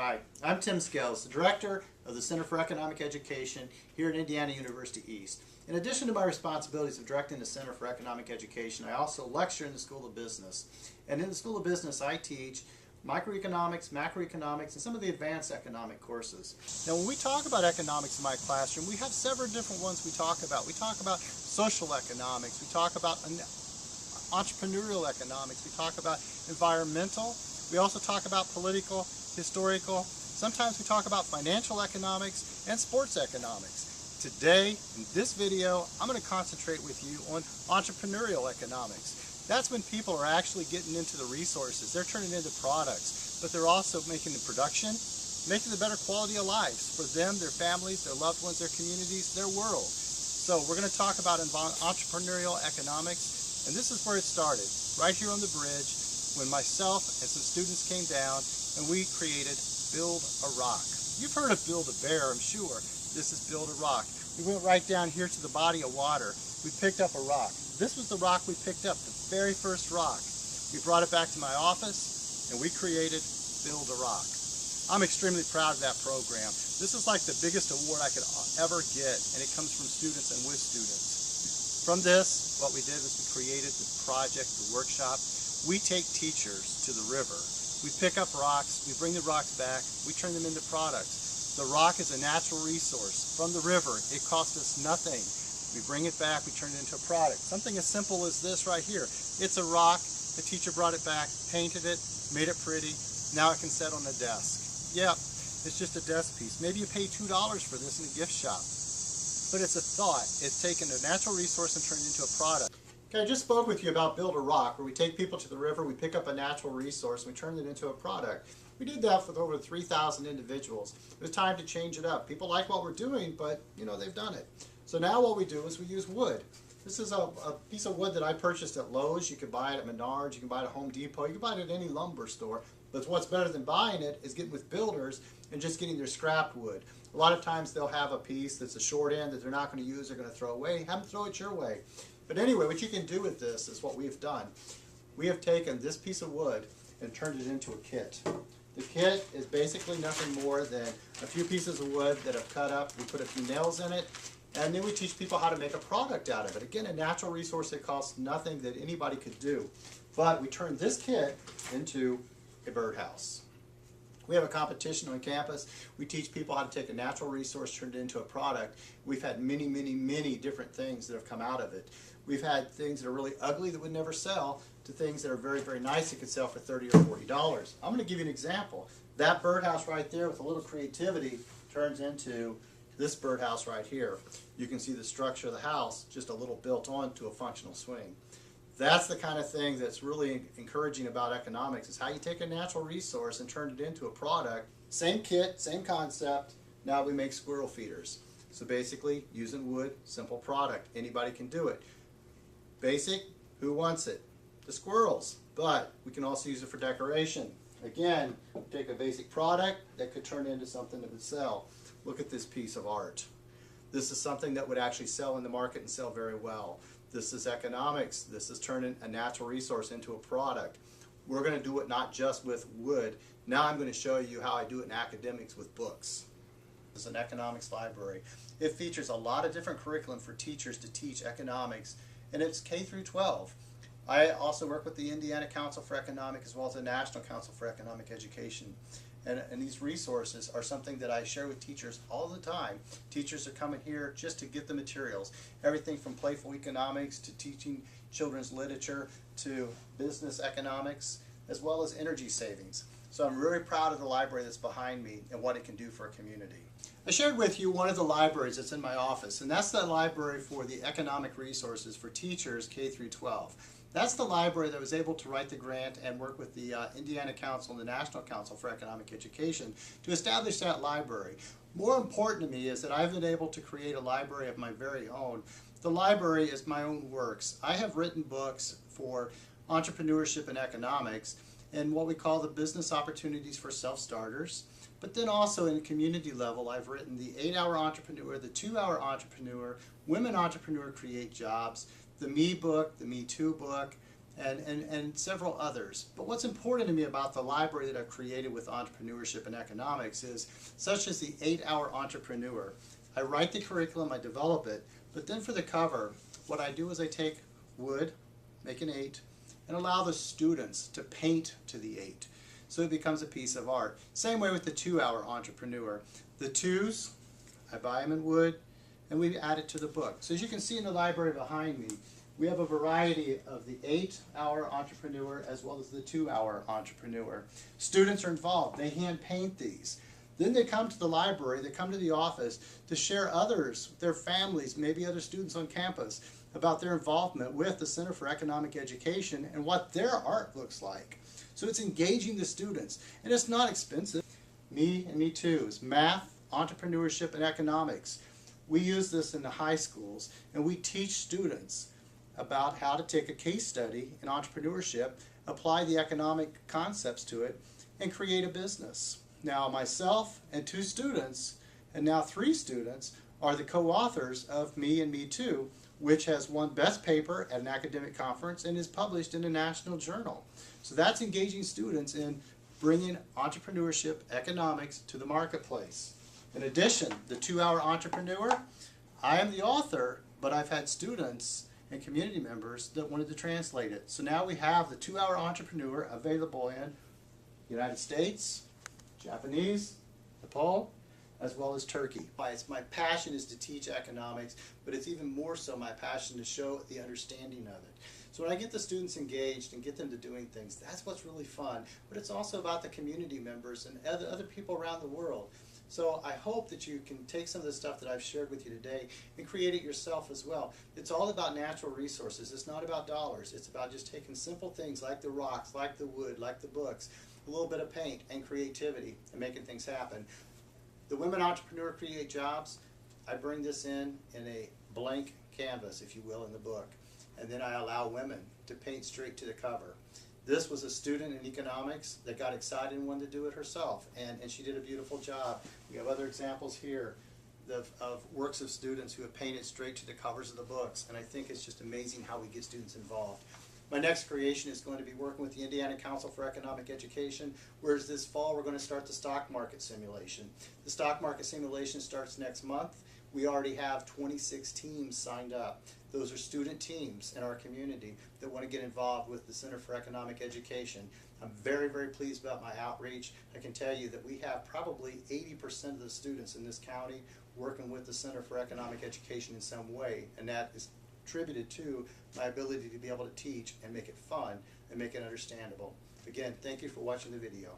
Hi, I'm Tim Scales, the Director of the Center for Economic Education here at Indiana University East. In addition to my responsibilities of directing the Center for Economic Education, I also lecture in the School of Business. And in the School of Business, I teach microeconomics, macroeconomics, and some of the advanced economic courses. Now, when we talk about economics in my classroom, we have several different ones we talk about. We talk about social economics, we talk about entrepreneurial economics, we talk about environmental, we also talk about political, historical, sometimes we talk about financial economics and sports economics. Today, in this video, I'm going to concentrate with you on entrepreneurial economics. That's when people are actually getting into the resources. They're turning into products, but they're also making the production, making the better quality of lives for them, their families, their loved ones, their communities, their world. So we're going to talk about entrepreneurial economics, and this is where it started, right here on the bridge, when myself and some students came down and we created Build a Rock. You've heard of Build a Bear, I'm sure. This is Build a Rock. We went right down here to the body of water. We picked up a rock. This was the rock we picked up, the very first rock. We brought it back to my office and we created Build a Rock. I'm extremely proud of that program. This is like the biggest award I could ever get, and it comes from students and with students. From this, what we did is we created the project, the workshop. We take teachers to the river. We pick up rocks, we bring the rocks back, we turn them into products. The rock is a natural resource from the river. It costs us nothing. We bring it back, we turn it into a product. Something as simple as this right here. It's a rock, the teacher brought it back, painted it, made it pretty. Now it can sit on a desk. Yep, it's just a desk piece. Maybe you pay $2 for this in a gift shop. But it's a thought. It's taken a natural resource and turned it into a product. Okay, I just spoke with you about Build a Rock, where we take people to the river, we pick up a natural resource, and we turn it into a product. We did that with over 3,000 individuals. It was time to change it up. People like what we're doing, but they've done it. So now what we do is we use wood. This is a piece of wood that I purchased at Lowe's. You can buy it at Menards, you can buy it at Home Depot, you can buy it at any lumber store. But what's better than buying it is getting with builders and just getting their scrap wood. A lot of times they'll have a piece that's a short end that they're not going to use, they're going to throw away. Have them throw it your way. But anyway, what you can do with this is what we've done. We have taken this piece of wood and turned it into a kit. The kit is basically nothing more than a few pieces of wood that have cut up. We put a few nails in it, and then we teach people how to make a product out of it. Again, a natural resource that costs nothing that anybody could do. But we turned this kit into a birdhouse. We have a competition on campus. We teach people how to take a natural resource, turn it into a product. We've had many, many, many different things that have come out of it. We've had things that are really ugly that would never sell to things that are very, very nice that could sell for $30 or $40. I'm going to give you an example. That birdhouse right there with a little creativity turns into this birdhouse right here. You can see the structure of the house just a little built on to a functional swing. That's the kind of thing that's really encouraging about economics, is how you take a natural resource and turn it into a product. Same kit, same concept. Now we make squirrel feeders. So basically, using wood, simple product. Anybody can do it. Basic, who wants it? The squirrels. But we can also use it for decoration. Again, take a basic product that could turn into something that would sell. Look at this piece of art. This is something that would actually sell in the market and sell very well. This is economics. This is turning a natural resource into a product. We're going to do it not just with wood. Now I'm going to show you how I do it in academics with books. This is an economics library. It features a lot of different curriculum for teachers to teach economics, and it's K through 12. I also work with the Indiana Council for Economic as well as the National Council for Economic Education. And these resources are something that I share with teachers all the time. Teachers are coming here just to get the materials. Everything from playful economics to teaching children's literature to business economics as well as energy savings. So I'm really proud of the library that's behind me and what it can do for a community. I shared with you one of the libraries that's in my office, and that's the library for the economic resources for teachers K through 12. That's the library that was able to write the grant and work with the Indiana Council and the National Council for Economic Education to establish that library. More important to me is that I've been able to create a library of my very own. The library is my own works. I have written books for entrepreneurship and economics and what we call the business opportunities for self-starters. But then also in a community level, I've written the 8-Hour Entrepreneur, the 2-Hour Entrepreneur, Women Entrepreneur Create Jobs, the Me book, the Me Too book, and several others. But what's important to me about the library that I've created with entrepreneurship and economics is, such as the 8-Hour Entrepreneur. I write the curriculum, I develop it, but then for the cover, what I do is I take wood, make an 8, and allow the students to paint to the 8. So it becomes a piece of art. Same way with the 2-Hour Entrepreneur. The 2s, I buy them in wood, and we add it to the book. So as you can see in the library behind me, we have a variety of the 8-Hour Entrepreneur as well as the 2-Hour Entrepreneur. Students are involved. They hand paint these. Then they come to the library, they come to the office to share others, their families, maybe other students on campus, about their involvement with the Center for Economic Education and what their art looks like. So it's engaging the students, and it's not expensive. Me and Me Too is math, entrepreneurship, and economics. We use this in the high schools, and we teach students about how to take a case study in entrepreneurship, apply the economic concepts to it, and create a business. Now myself and 2 students, and now 3 students, are the co-authors of Me and Me Too, which has won Best Paper at an academic conference and is published in a national journal. So that's engaging students in bringing entrepreneurship, economics to the marketplace. In addition, the 2-Hour Entrepreneur, I am the author, but I've had students and community members that wanted to translate it. So now we have the 2-Hour Entrepreneur available in United States, Japanese, Nepal, as well as Turkey. My passion is to teach economics, but it's even more so my passion to show the understanding of it. So when I get the students engaged and get them to doing things, that's what's really fun. But it's also about the community members and other people around the world. So I hope that you can take some of the stuff that I've shared with you today and create it yourself as well. It's all about natural resources. It's not about dollars. It's about just taking simple things like the rocks, like the wood, like the books, a little bit of paint and creativity and making things happen. The Women Entrepreneur Create Jobs, I bring this in a blank canvas, if you will, in the book. And then I allow women to paint straight to the cover. This was a student in economics that got excited and wanted to do it herself, and she did a beautiful job. We have other examples here of works of students who have painted straight to the covers of the books, and I think it's just amazing how we get students involved. My next creation is going to be working with the Indiana Council for Economic Education, whereas this fall we're going to start the stock market simulation. The stock market simulation starts next month. We already have 26 teams signed up. Those are student teams in our community that want to get involved with the Center for Economic Education. I'm very, very pleased about my outreach. I can tell you that we have probably 80% of the students in this county working with the Center for Economic Education in some way, and that is attributed to my ability to be able to teach and make it fun and make it understandable. Again, thank you for watching the video.